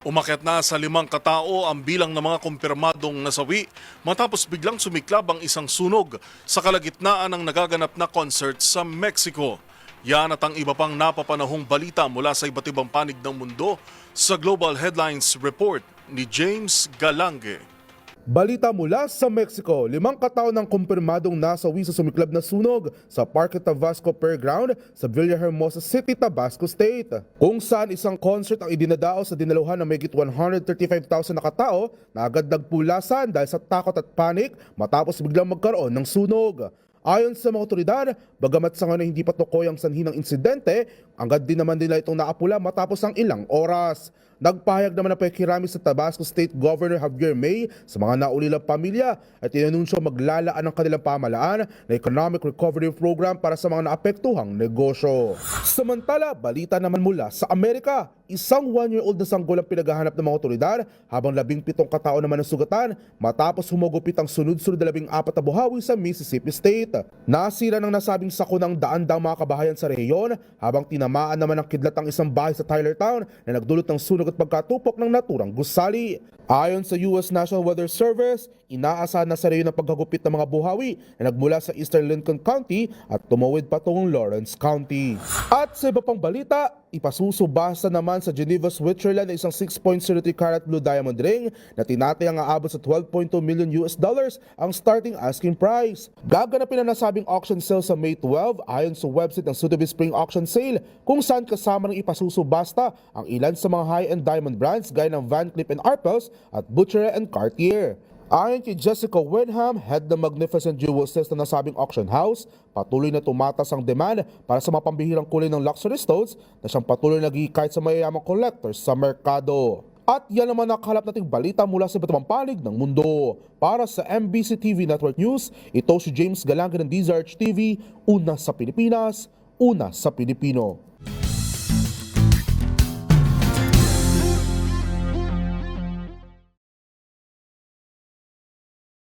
Umakyat na sa 5 katao ang bilang ng mga kumpirmadong nasawi matapos biglang sumiklab ang isang sunog sa kalagitnaan ng nagaganap na concert sa Mexico. Yan at ang iba pang napapanahong balita mula sa iba't ibang panig ng mundo sa Global Headlines Report ni James Galange. Balita mula sa Mexico, 5 katao ng kumpirmadong nasawi sa sumiklab na sunog sa Parque Tabasco Fairground sa Villahermosa City, Tabasco State. Kung saan isang concert ang idinadao sa dinaluhan ng mahigit 135,000 na katao na agad nagpulasan dahil sa takot at panik matapos biglang magkaroon ng sunog. Ayon sa mga otoridad, bagamat sa ngayon hindi pa tukoy ang sanhi ng insidente, agad din naman nila itong naapula matapos ang ilang oras. Nagpahayag naman ang pakikirami sa Tabasco State Governor Javier May sa mga naulilang pamilya at inanunsyo maglalaan ng kanilang pamahalaan na Economic Recovery Program para sa mga naapektuhang negosyo. Samantala, balita naman mula sa Amerika, isang 1-year-old na sanggol ang pinaghahanap ng mga otoridad habang 17 katao naman ang sugatan matapos humugupit ang sunod-sunod na 14 na buhawi sa Mississippi State. Nasira ng nasabing sako ng daan-daang mga kabahayan sa rehiyon habang tinamaan naman ng kidlat ang isang bahay sa Tylertown na nagdulot ng sunog at pagkatupok ng naturang gusali. Ayon sa US National Weather Service, inaasahan na sa rehiyon ng paghagupit ng mga buhawi na nagmula sa Eastern Lincoln County at tumawid patungong Lawrence County. At sa iba pang balita, ipasusubasta naman sa Geneva, Switzerland na isang 6.03 carat blue diamond ring na tinatayang aabot sa $12.2 million ang starting asking price. Gaganapin ang nasabing auction sale sa May 12 ayon sa website ng Sotheby's Spring Auction Sale kung saan kasama ng ipasusubasta ang ilan sa mga high-end diamond brands gaya ng Van Cleef & Arpels at Butcher & Cartier. Ayon kay Jessica Wenham, head ng Magnificent Jewels na nasabing auction house, patuloy na tumatas ang demand para sa mapambihirang kulay ng luxury stones na siyang patuloy nagkikait sa mayayamang collectors sa merkado. At yan naman nakakalap nating balita mula sa iba't ibang panig ng mundo. Para sa MBC TV Network News, ito si James Galange ng DZRH TV, una sa Pilipinas, una sa Pilipino.